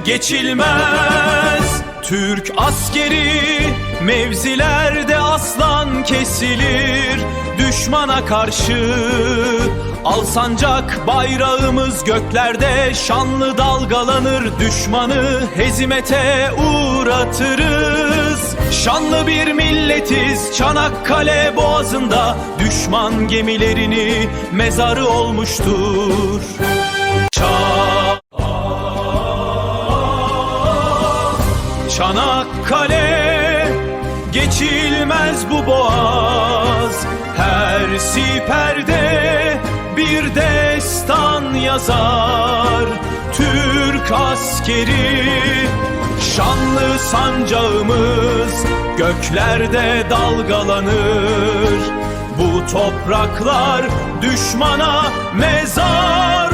geçilmez. Türk askeri mevzilerde aslan kesilir. Düşmana karşı al sancak, bayrağımız göklerde şanlı dalgalanır. Düşmanı hezimete uğratırız. Şanlı bir milletiz, Çanakkale boğazında düşman gemilerini mezarı olmuştur. Çanakkale, geçilmez bu boğaz. Her siperde bir destan yazar. Türk askeri, şanlı sancağımız göklerde dalgalanır. Bu topraklar düşmana mezar